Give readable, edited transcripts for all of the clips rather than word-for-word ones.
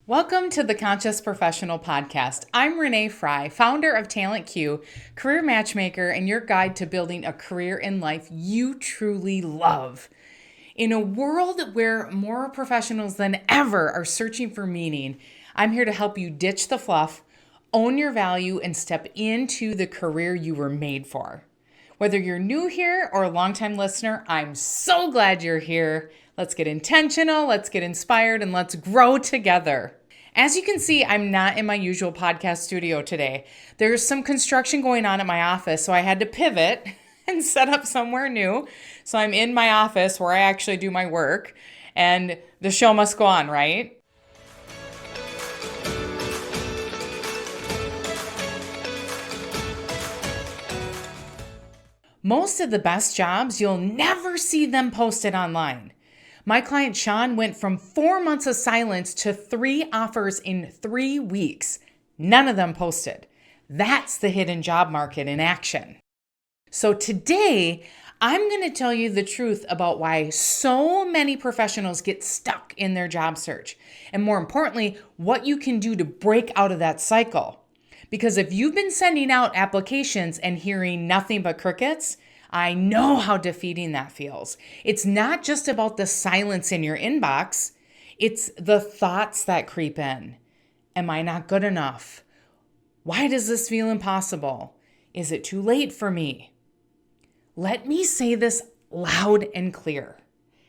Welcome to the Conscious Professional Podcast. I'm Renee Frey, founder of Talent Q, career matchmaker, and your guide to building a career in life you truly love. In a world where more professionals than ever are searching for meaning, I'm here to help you ditch the fluff, own your value, and step into the career you were made for. Whether you're new here or a longtime listener, I'm so glad you're here. Let's get intentional, let's get inspired, and let's grow together. As you can see, I'm not in my usual podcast studio today. There's some construction going on at my office, so I had to pivot and set up somewhere new. So I'm in my office where I actually do my work, and the show must go on, right? Most of the best jobs, you'll never see them posted online. My client Sean went from 4 months of silence to 3 offers in 3 weeks. None of them posted. That's the hidden job market in action. So today, I'm going to tell you the truth about why so many professionals get stuck in their job search. And more importantly, what you can do to break out of that cycle. Because if you've been sending out applications and hearing nothing but crickets, I know how defeating that feels. It's not just about the silence in your inbox. It's the thoughts that creep in. Am I not good enough? Why does this feel impossible? Is it too late for me? Let me say this loud and clear.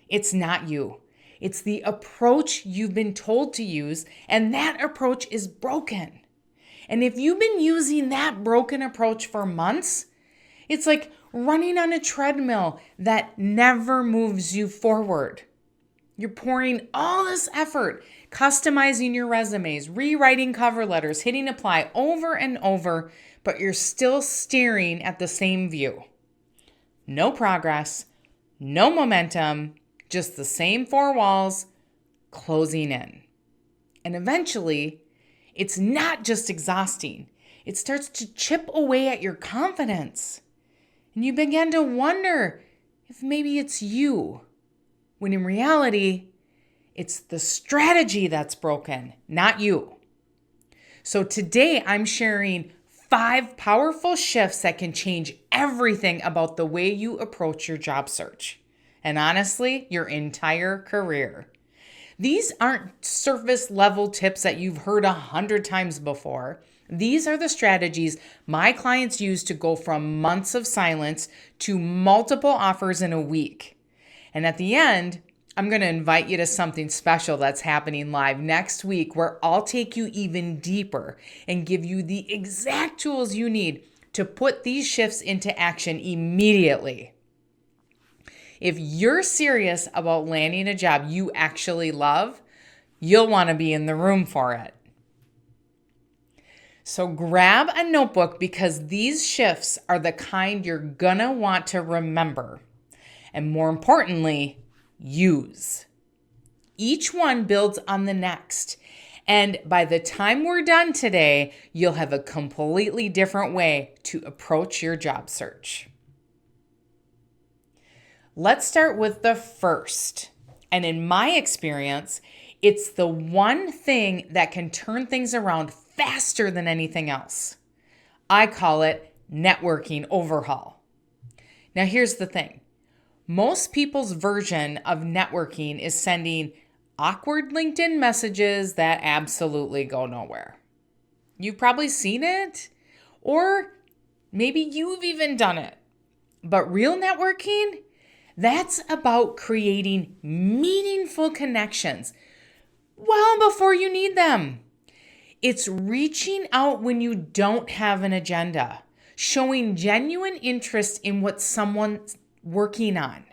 It's not you. It's the approach you've been told to use, and that approach is broken. And if you've been using that broken approach for months, it's like running on a treadmill that never moves you forward. You're pouring all this effort, customizing your resumes, rewriting cover letters, hitting apply over and over, but you're still staring at the same view. No progress, no momentum, just the same 4 walls closing in. And eventually, it's not just exhausting. It starts to chip away at your confidence. And you begin to wonder if maybe it's you, when in reality, it's the strategy that's broken, not you. So today I'm sharing 5 powerful shifts that can change everything about the way you approach your job search. And honestly, your entire career. These aren't surface level tips that you've heard 100 times before. These are the strategies my clients use to go from months of silence to multiple offers in a week. And at the end, I'm going to invite you to something special that's happening live next week where I'll take you even deeper and give you the exact tools you need to put these shifts into action immediately. If you're serious about landing a job you actually love, you'll want to be in the room for it. So grab a notebook because these shifts are the kind you're gonna want to remember. And more importantly, use. Each one builds on the next. And by the time we're done today, you'll have a completely different way to approach your job search. Let's start with the first. And in my experience, it's the one thing that can turn things around faster than anything else. I call it networking overhaul. Now, here's the thing. Most people's version of networking is sending awkward LinkedIn messages that absolutely go nowhere. You've probably seen it, or maybe you've even done it. But real networking, that's about creating meaningful connections well before you need them. It's reaching out when you don't have an agenda, showing genuine interest in what someone's working on,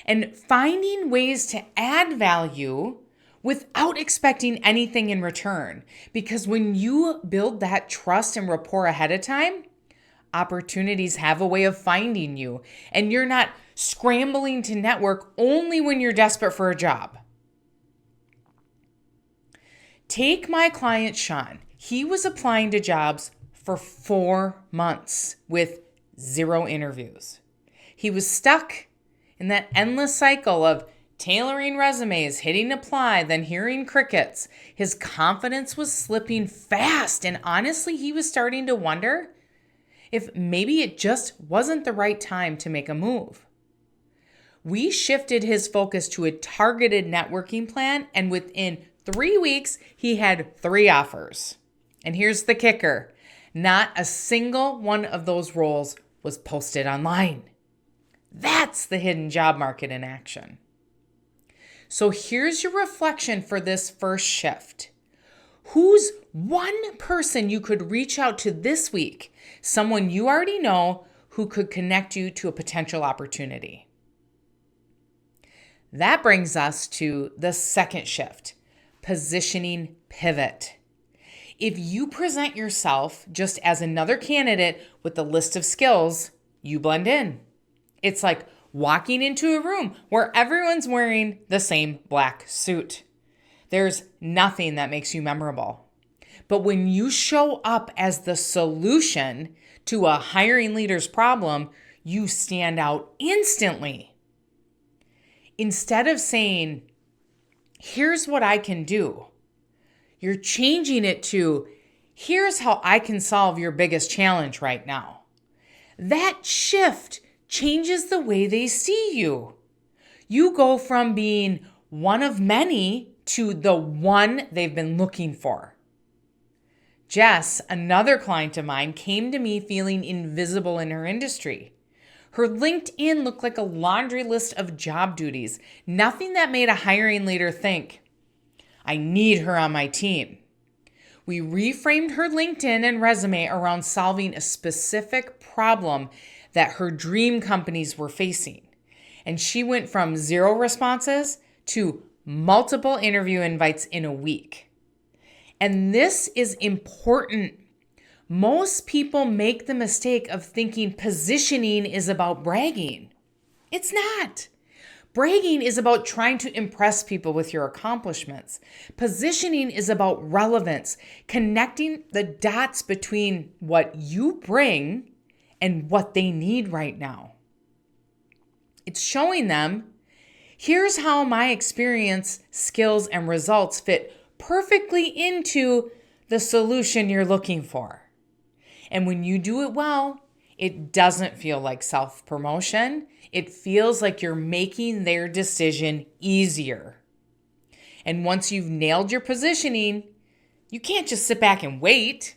and finding ways to add value without expecting anything in return. Because when you build that trust and rapport ahead of time, opportunities have a way of finding you, and you're not scrambling to network only when you're desperate for a job. Take my client, Sean. He was applying to jobs for 4 months with 0 interviews. He was stuck in that endless cycle of tailoring resumes, hitting apply, then hearing crickets. His confidence was slipping fast, and honestly, he was starting to wonder if maybe it just wasn't the right time to make a move. We shifted his focus to a targeted networking plan, and within 3 weeks, he had 3 offers. And here's the kicker. Not a single one of those roles was posted online. That's the hidden job market in action. So here's your reflection for this first shift. Who's one person you could reach out to this week? Someone you already know who could connect you to a potential opportunity. That brings us to the second shift, positioning pivot. If you present yourself just as another candidate with a list of skills, you blend in. It's like walking into a room where everyone's wearing the same black suit. There's nothing that makes you memorable. But when you show up as the solution to a hiring leader's problem, you stand out instantly. Instead of saying, here's what I can do, you're changing it to, here's how I can solve your biggest challenge right now. That shift changes the way they see you. You go from being one of many to the one they've been looking for. Jess, another client of mine, came to me feeling invisible in her industry. Her LinkedIn looked like a laundry list of job duties, nothing that made a hiring leader think, I need her on my team. We reframed her LinkedIn and resume around solving a specific problem that her dream companies were facing. And she went from 0 responses to multiple interview invites in a week. And this is important. Most people make the mistake of thinking positioning is about bragging. It's not. Bragging is about trying to impress people with your accomplishments. Positioning is about relevance, connecting the dots between what you bring and what they need right now. It's showing them, here's how my experience, skills, and results fit perfectly into the solution you're looking for. And when you do it well, it doesn't feel like self-promotion. It feels like you're making their decision easier. And once you've nailed your positioning, you can't just sit back and wait.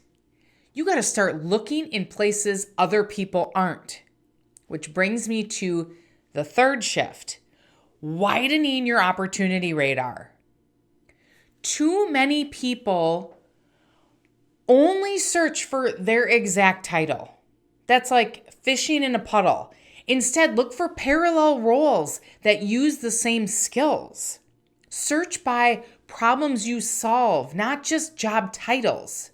You got to start looking in places other people aren't. Which brings me to the third shift, widening your opportunity radar. Too many people only search for their exact title. That's like fishing in a puddle. Instead, look for parallel roles that use the same skills. Search by problems you solve, not just job titles.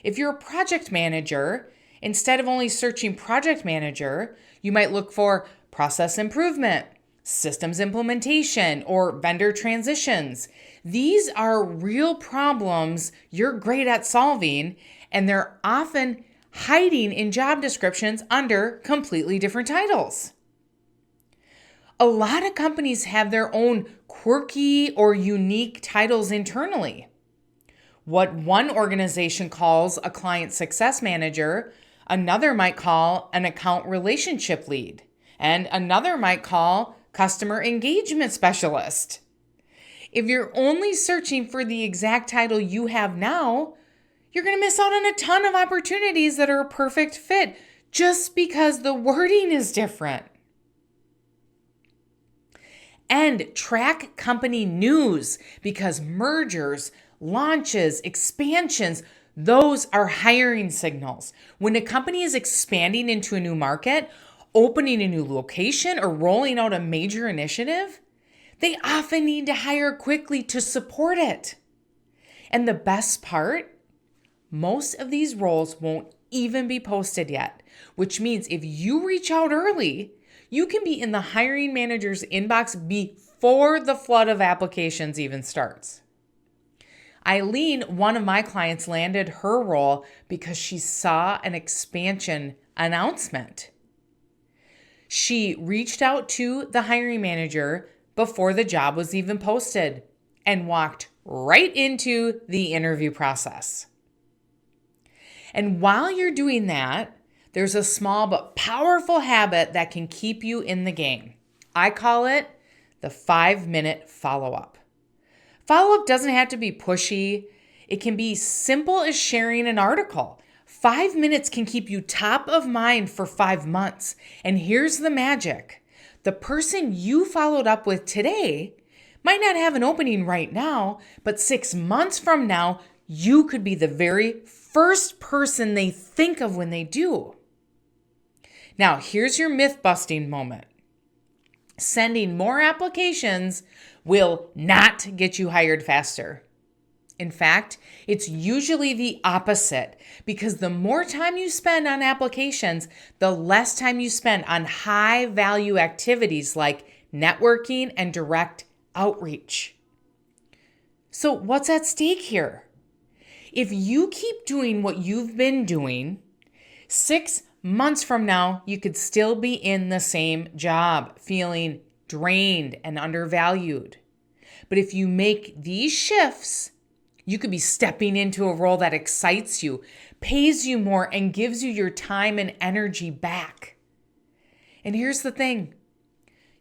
If you're a project manager, instead of only searching project manager, you might look for process improvement, systems implementation, or vendor transitions. These are real problems you're great at solving, and they're often hiding in job descriptions under completely different titles. A lot of companies have their own quirky or unique titles internally. What one organization calls a client success manager, another might call an account relationship lead, and another might call customer engagement specialist. If you're only searching for the exact title you have now, you're going to miss out on a ton of opportunities that are a perfect fit just because the wording is different. And track company news, because mergers, launches, expansions, those are hiring signals. When a company is expanding into a new market, opening a new location, or rolling out a major initiative, they often need to hire quickly to support it. And the best part, most of these roles won't even be posted yet, which means if you reach out early, you can be in the hiring manager's inbox before the flood of applications even starts. Eileen, one of my clients, landed her role because she saw an expansion announcement. She reached out to the hiring manager, before the job was even posted and walked right into the interview process. And while you're doing that, there's a small but powerful habit that can keep you in the game. I call it the 5-minute follow-up. Follow-up doesn't have to be pushy. It can be simple as sharing an article. 5 minutes can keep you top of mind for 5 months. And here's the magic. The person you followed up with today might not have an opening right now, but 6 months from now, you could be the very first person they think of when they do. Now, here's your myth-busting moment. Sending more applications will not get you hired faster. In fact, it's usually the opposite, because the more time you spend on applications, the less time you spend on high-value activities like networking and direct outreach. So what's at stake here? If you keep doing what you've been doing, 6 months from now, you could still be in the same job, feeling drained and undervalued. But if you make these shifts, you could be stepping into a role that excites you, pays you more, and gives you your time and energy back. And here's the thing.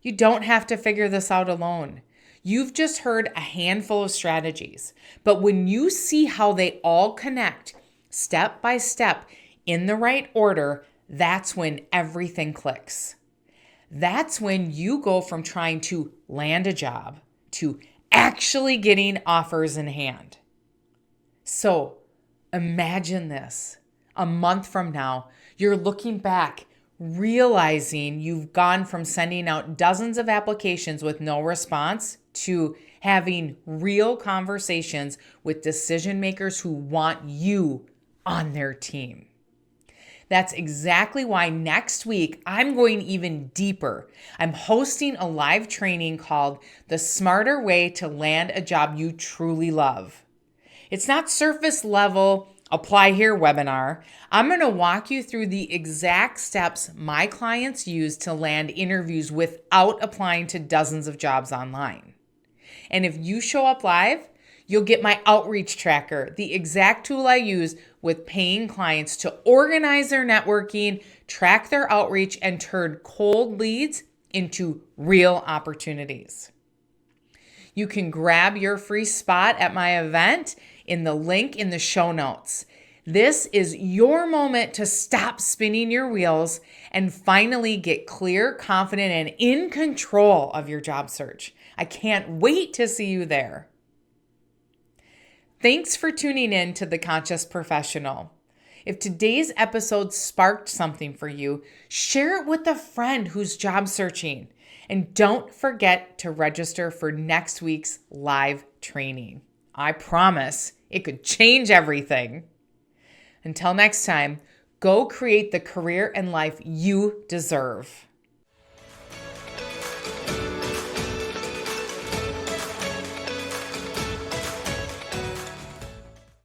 You don't have to figure this out alone. You've just heard a handful of strategies. But when you see how they all connect, step by step, in the right order, that's when everything clicks. That's when you go from trying to land a job to actually getting offers in hand. So imagine this. A month from now, you're looking back, realizing you've gone from sending out dozens of applications with no response to having real conversations with decision makers who want you on their team. That's exactly why next week I'm going even deeper. I'm hosting a live training called The Smarter Way to Land a Job You Truly Love. It's not surface level, apply here webinar. I'm going to walk you through the exact steps my clients use to land interviews without applying to dozens of jobs online. And if you show up live, you'll get my outreach tracker, the exact tool I use with paying clients to organize their networking, track their outreach, and turn cold leads into real opportunities. You can grab your free spot at my event in the link in the show notes. This is your moment to stop spinning your wheels and finally get clear, confident, and in control of your job search. I can't wait to see you there. Thanks for tuning in to The Conscious Professional. If today's episode sparked something for you, share it with a friend who's job searching. And don't forget to register for next week's live training. I promise it could change everything. Until next time, go create the career and life you deserve.